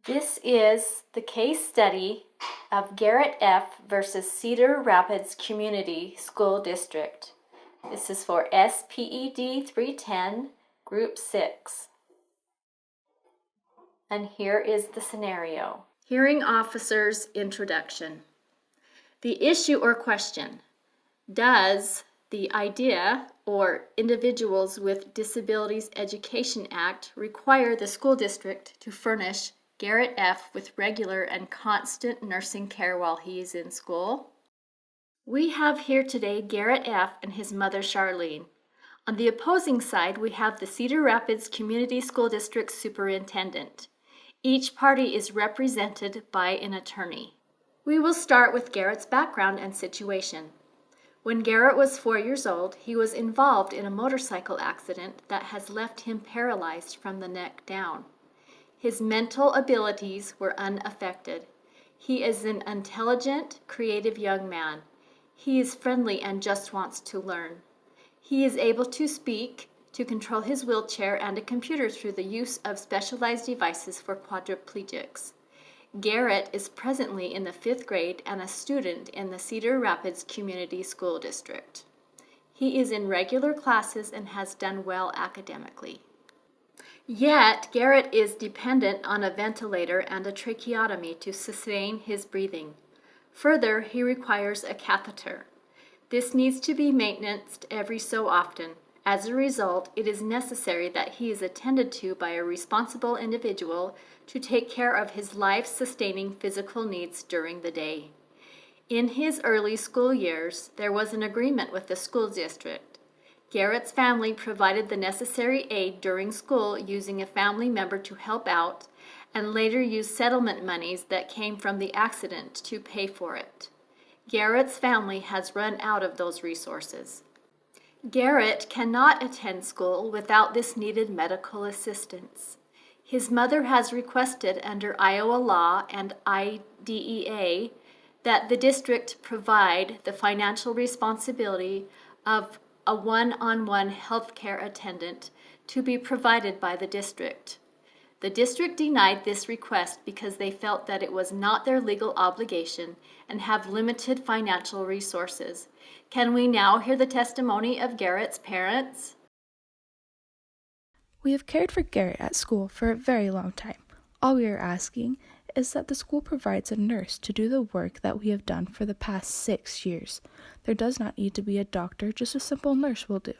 This is the case study of Garrett F. versus Cedar Rapids Community School District. This is for SPED 310, Group 6. And here is the scenario. Hearing officer's introduction. The issue or question: does the IDEA, or Individuals with Disabilities Education Act, require the school district to furnish Garrett F. with regular and constant nursing care while he is in school? We have here today Garrett F. and his mother Charlene. On the opposing side, we have the Cedar Rapids Community School District Superintendent. Each party is represented by an attorney. We will start with Garrett's background and situation. When Garrett was 4 years old, he was involved in a motorcycle accident that has left him paralyzed from the neck down. His mental abilities were unaffected. He is an intelligent, creative young man. He is friendly and just wants to learn. He is able to speak, to control his wheelchair and a computer through the use of specialized devices for quadriplegics. Garrett is presently in the 5th grade and a student in the Cedar Rapids Community School District. He is in regular classes and has done well academically. Yet, Garrett is dependent on a ventilator and a tracheotomy to sustain his breathing. Further, he requires a catheter. This needs to be maintained every so often. As a result, it is necessary that he is attended to by a responsible individual to take care of his life-sustaining physical needs during the day. In his early school years, there was an agreement with the school district. Garrett's family provided the necessary aid during school using a family member to help out, and later used settlement monies that came from the accident to pay for it. Garrett's family has run out of those resources. Garrett cannot attend school without this needed medical assistance. His mother has requested under Iowa law and IDEA that the district provide the financial responsibility of a one-on-one healthcare attendant to be provided by the district. The district denied this request because they felt that it was not their legal obligation and have limited financial resources. Can we now hear the testimony of Garrett's parents? We have cared for Garrett at school for a very long time. All we are asking is that the school provides a nurse to do the work that we have done for the past 6 years. There does not need to be a doctor, just a simple nurse will do.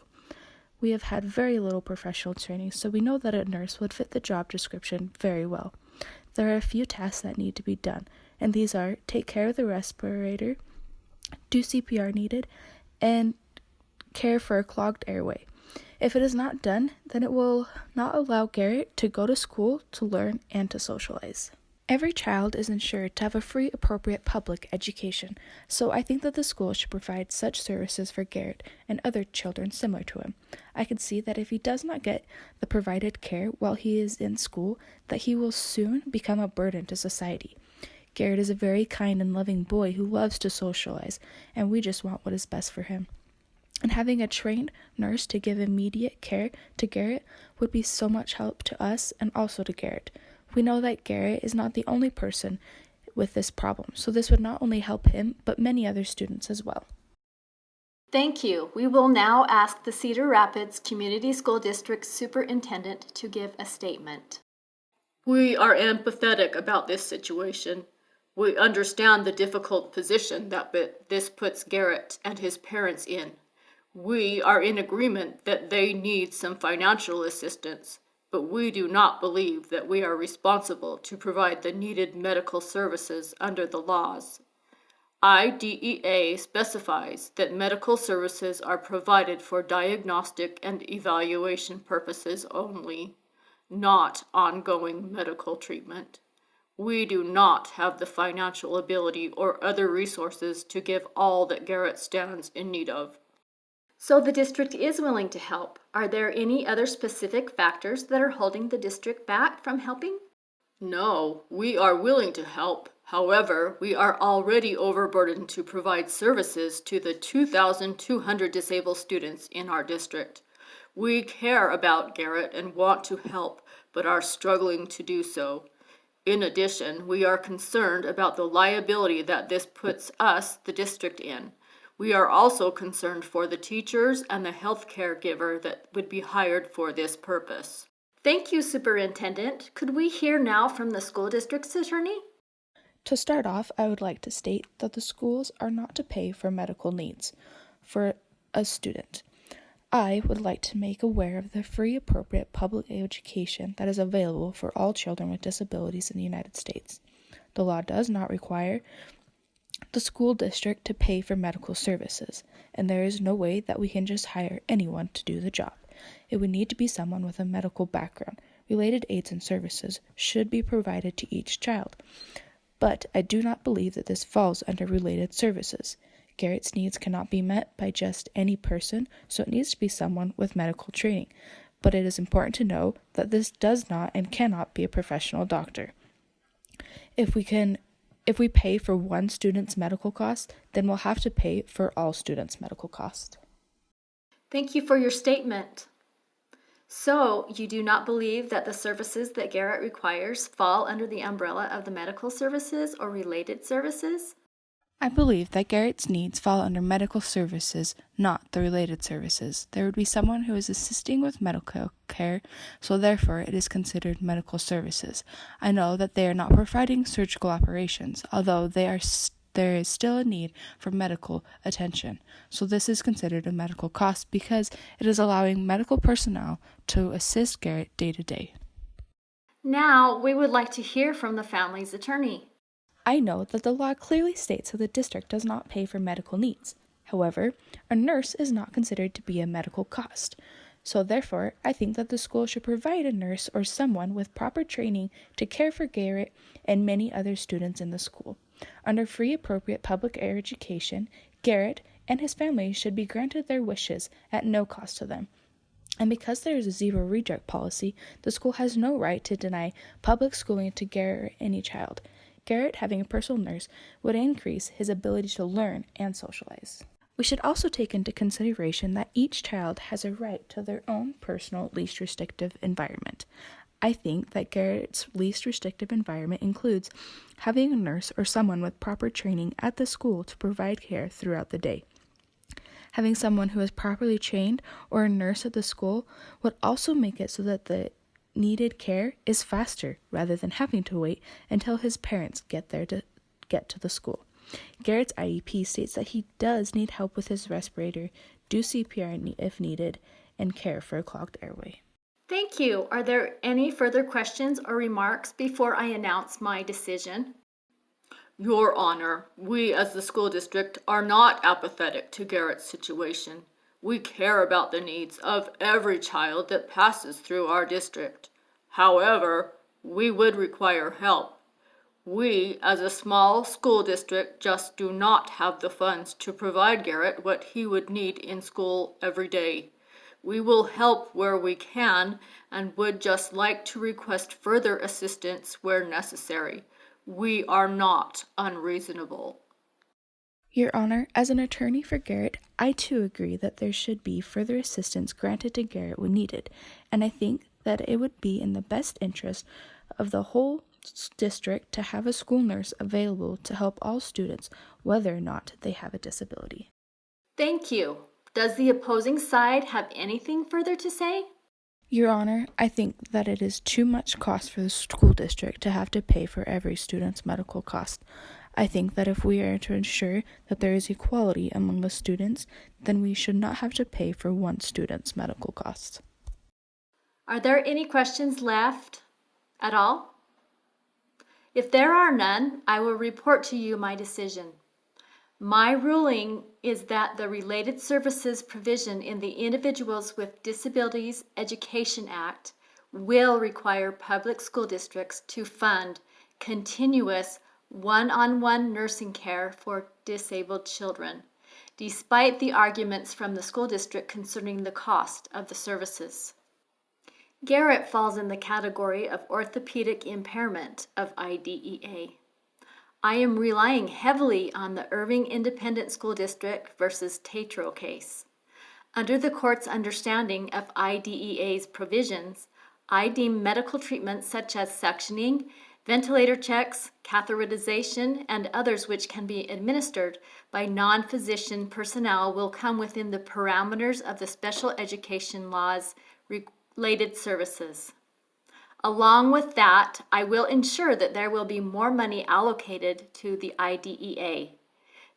We have had very little professional training, so we know that a nurse would fit the job description very well. There are a few tasks that need to be done, and these are take care of the respirator, do CPR needed, and care for a clogged airway. If it is not done, then it will not allow Garrett to go to school, to learn, and to socialize. Every child is ensured to have a free, appropriate public education, so I think that the school should provide such services for Garrett and other children similar to him. I can see that if he does not get the provided care while he is in school, that he will soon become a burden to society. Garrett is a very kind and loving boy who loves to socialize, and we just want what is best for him. And having a trained nurse to give immediate care to Garrett would be so much help to us and also to Garrett. We know that Garrett is not the only person with this problem, so this would not only help him, but many other students as well. Thank you. We will now ask the Cedar Rapids Community School District Superintendent to give a statement. We are empathetic about this situation. We understand the difficult position that this puts Garrett and his parents in. We are in agreement that they need some financial assistance, but we do not believe that we are responsible to provide the needed medical services under the laws. IDEA specifies that medical services are provided for diagnostic and evaluation purposes only, not ongoing medical treatment. We do not have the financial ability or other resources to give all that Garrett stands in need of. So the district is willing to help. Are there any other specific factors that are holding the district back from helping? No, we are willing to help. However, we are already overburdened to provide services to the 2,200 disabled students in our district. We care about Garrett and want to help, but are struggling to do so. In addition, we are concerned about the liability that this puts us, the district, in. We are also concerned for the teachers and the health caregiver that would be hired for this purpose. Thank you, Superintendent. Could we hear now from the school district's attorney? To start off, I would like to state that the schools are not to pay for medical needs for a student. I would like to make aware of the free, appropriate public education that is available for all children with disabilities in the United States. The law does not require the school district to pay for medical services, and there is no way that we can just hire anyone to do the job. It would need to be someone with a medical background. Related aids and services should be provided to each child. But I do not believe that this falls under related services. Garrett's needs cannot be met by just any person, so it needs to be someone with medical training. But it is important to know that this does not and cannot be a professional doctor. If we pay for one student's medical costs, then we'll have to pay for all students' medical costs. Thank you for your statement. So, you do not believe that the services that Garrett requires fall under the umbrella of the medical services or related services? I believe that Garrett's needs fall under medical services, not the related services. There would be someone who is assisting with medical care, so therefore it is considered medical services. I know that they are not providing surgical operations, although there is still a need for medical attention. So this is considered a medical cost because it is allowing medical personnel to assist Garrett day to day. Now, we would like to hear from the family's attorney. I know that the law clearly states that the district does not pay for medical needs. However, a nurse is not considered to be a medical cost. So therefore, I think that the school should provide a nurse or someone with proper training to care for Garrett and many other students in the school. Under free, appropriate public education, Garrett and his family should be granted their wishes at no cost to them. And because there is a zero reject policy, the school has no right to deny public schooling to Garrett or any child. Garrett having a personal nurse would increase his ability to learn and socialize. We should also take into consideration that each child has a right to their own personal, least restrictive environment. I think that Garrett's least restrictive environment includes having a nurse or someone with proper training at the school to provide care throughout the day. Having someone who is properly trained or a nurse at the school would also make it so that the needed care is faster rather than having to wait until his parents get to the school. Garrett's IEP states that he does need help with his respirator, do CPR if needed, and care for a clogged airway. Thank you. Are there any further questions or remarks before I announce my decision? Your Honor, we as the school district are not apathetic to Garrett's situation. We care about the needs of every child that passes through our district. However, we would require help. We, as a small school district, just do not have the funds to provide Garrett what he would need in school every day. We will help where we can and would just like to request further assistance where necessary. We are not unreasonable. Your Honor, as an attorney for Garrett, I too agree that there should be further assistance granted to Garrett when needed, and I think that it would be in the best interest of the whole district to have a school nurse available to help all students, whether or not they have a disability. Thank you. Does the opposing side have anything further to say? Your Honor, I think that it is too much cost for the school district to have to pay for every student's medical cost. I think that if we are to ensure that there is equality among the students, then we should not have to pay for one student's medical costs. Are there any questions left at all? If there are none, I will report to you my decision. My ruling is that the Related Services provision in the Individuals with Disabilities Education Act will require public school districts to fund continuous one-on-one nursing care for disabled children, despite the arguments from the school district concerning the cost of the services. Garrett falls in the category of orthopedic impairment of IDEA. I am relying heavily on the Irving Independent School District versus Tatro case. Under the court's understanding of IDEA's provisions, I deem medical treatments such as suctioning, Ventilator checks, catheterization, and others which can be administered by non-physician personnel will come within the parameters of the special education laws related services. Along with that, I will ensure that there will be more money allocated to the IDEA.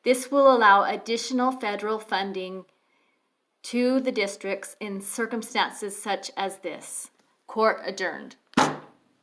This will allow additional federal funding to the districts in circumstances such as this. Court adjourned.